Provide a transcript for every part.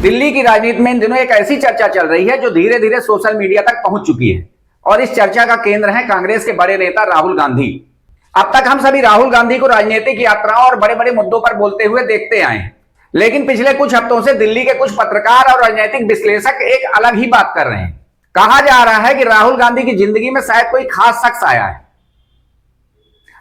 दिल्ली की राजनीति में इन दिनों एक ऐसी चर्चा चल रही है जो धीरे धीरे सोशल मीडिया तक पहुंच चुकी है और इस चर्चा का केंद्र है कांग्रेस के बड़े नेता राहुल गांधी। अब तक हम सभी राहुल गांधी को राजनीतिक यात्राओं और बड़े बड़े मुद्दों पर बोलते हुए देखते आए हैं, लेकिन पिछले कुछ हफ्तों से दिल्ली के कुछ पत्रकार और राजनीतिक विश्लेषक एक अलग ही बात कर रहे हैं। कहा जा रहा है कि राहुल गांधी की जिंदगी में शायद कोई खास शख्स आया है।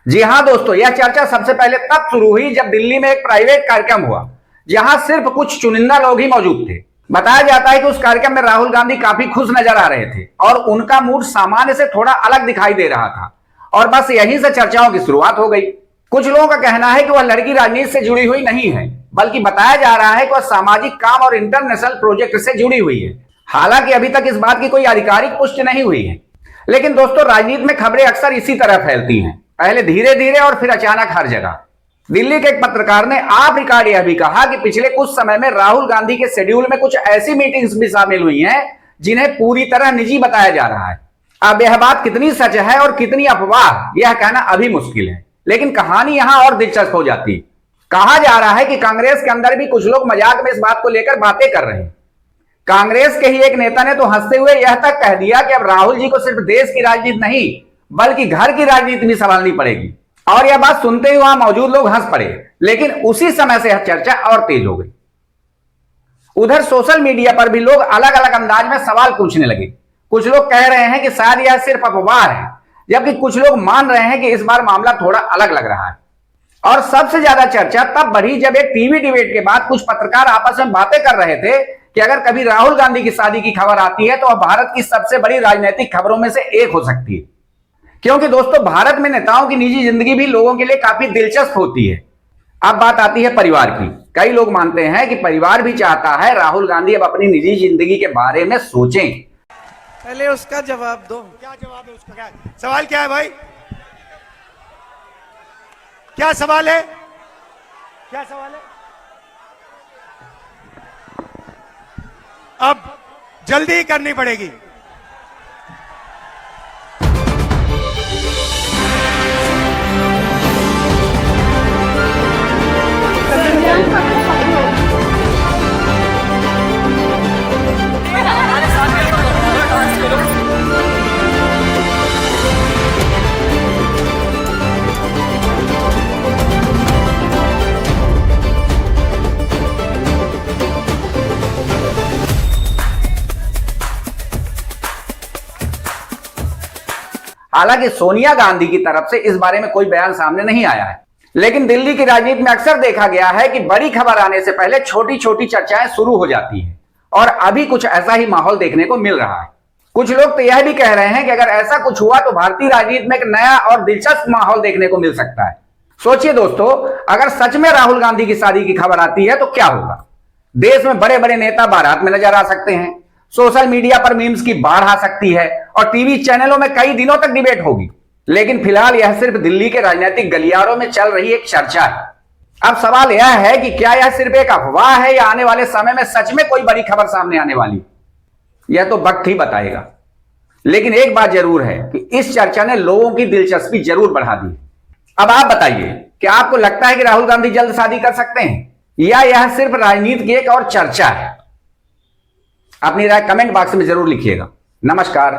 जी हां दोस्तों, यह चर्चा सबसे पहले तब शुरू हुई जब दिल्ली में एक प्राइवेट कार्यक्रम हुआ जहां सिर्फ कुछ चुनिंदा लोग ही मौजूद थे। बताया जाता है कि उस कार्यक्रम में राहुल गांधी काफी खुश नजर आ रहे थे और उनका मूड सामान्य से थोड़ा अलग दिखाई दे रहा था और बस यहीं से चर्चाओं की शुरुआत हो गई। कुछ लोगों का कहना है कि वह लड़की राजनीति से जुड़ी हुई नहीं है, बल्कि बताया जा रहा है कि वह सामाजिक काम और इंटरनेशनल प्रोजेक्ट से जुड़ी हुई है। हालांकि अभी तक इस बात की कोई आधिकारिक पुष्टि नहीं हुई है, लेकिन दोस्तों राजनीति में खबरें अक्सर इसी तरह फैलती हैं, पहले धीरे धीरे और फिर अचानक हर जगह। दिल्ली के एक पत्रकार ने ऑफ रिकॉर्ड यह भी कहा कि पिछले कुछ समय में राहुल गांधी के शेड्यूल में कुछ ऐसी मीटिंग्स भी शामिल हुई हैं जिन्हें पूरी तरह निजी बताया जा रहा है। अब यह बात कितनी सच है और कितनी अफवाह यह कहना अभी मुश्किल है, लेकिन कहानी यहां और दिलचस्प हो जाती। कहा जा रहा है कि कांग्रेस के अंदर भी कुछ लोग मजाक में इस बात को लेकर बातें कर रहे हैं। कांग्रेस के ही एक नेता ने तो हंसते हुए यह तक कह दिया कि अब राहुल जी को सिर्फ देश की राजनीति नहीं बल्कि घर की राजनीति भी संभालनी पड़ेगी। और यह बात सुनते ही वहां मौजूद लोग हंस पड़े, लेकिन उसी समय से यह चर्चा और तेज हो गई। उधर सोशल मीडिया पर भी लोग अलग अलग अंदाज में सवाल पूछने लगे। कुछ लोग कह रहे हैं कि शायद यह सिर्फ अफवाह है, जबकि कुछ लोग मान रहे हैं कि इस बार मामला थोड़ा अलग लग रहा है। और सबसे ज्यादा चर्चा तब बढ़ी जब एक टीवी डिबेट के बाद कुछ पत्रकार आपस में बातें कर रहे थे कि अगर कभी राहुल गांधी की शादी की खबर आती है तो वह भारत की सबसे बड़ी राजनीतिक खबरों में से एक हो सकती है। क्योंकि दोस्तों भारत में नेताओं की निजी जिंदगी भी लोगों के लिए काफी दिलचस्प होती है। अब बात आती है परिवार की। कई लोग मानते हैं कि परिवार भी चाहता है राहुल गांधी अब अपनी निजी जिंदगी के बारे में सोचें। पहले उसका जवाब दो। क्या जवाब है उसका? क्या सवाल क्या है भाई? क्या सवाल है? क्या सवाल है? अब जल्दी करनी पड़ेगी। हालांकि सोनिया गांधी की तरफ से इस बारे में कोई बयान सामने नहीं आया है, लेकिन दिल्ली की राजनीति में अक्सर देखा गया है कि बड़ी खबर आने से पहले छोटी छोटी चर्चाएं शुरू हो जाती हैं और अभी कुछ ऐसा ही माहौल देखने को मिल रहा है। कुछ लोग तो यह भी कह रहे हैं कि अगर ऐसा कुछ हुआ तो भारतीय राजनीति में एक नया और दिलचस्प माहौल देखने को मिल सकता है। सोचिए दोस्तों, अगर सच में राहुल गांधी की शादी की खबर आती है तो क्या होगा? देश में बड़े बड़े नेता बारात में नजर आ सकते हैं, सोशल मीडिया पर मीम्स की बाढ़ आ सकती है और टीवी चैनलों में कई दिनों तक डिबेट होगी। लेकिन फिलहाल यह सिर्फ दिल्ली के राजनीतिक गलियारों में चल रही एक चर्चा है। अब सवाल यह है कि क्या यह सिर्फ एक अफवाह है या आने वाले समय में सच में कोई बड़ी खबर सामने आने वाली? यह तो वक्त ही बताएगा। लेकिन एक बात जरूर है कि इस चर्चा ने लोगों की दिलचस्पी जरूर बढ़ा दी। अब आप बताइए, क्या आपको लगता है कि राहुल गांधी जल्द शादी कर सकते हैं या यह सिर्फ राजनीति की एक और चर्चा है? अपनी राय कमेंट बॉक्स में जरूर लिखिएगा। नमस्कार।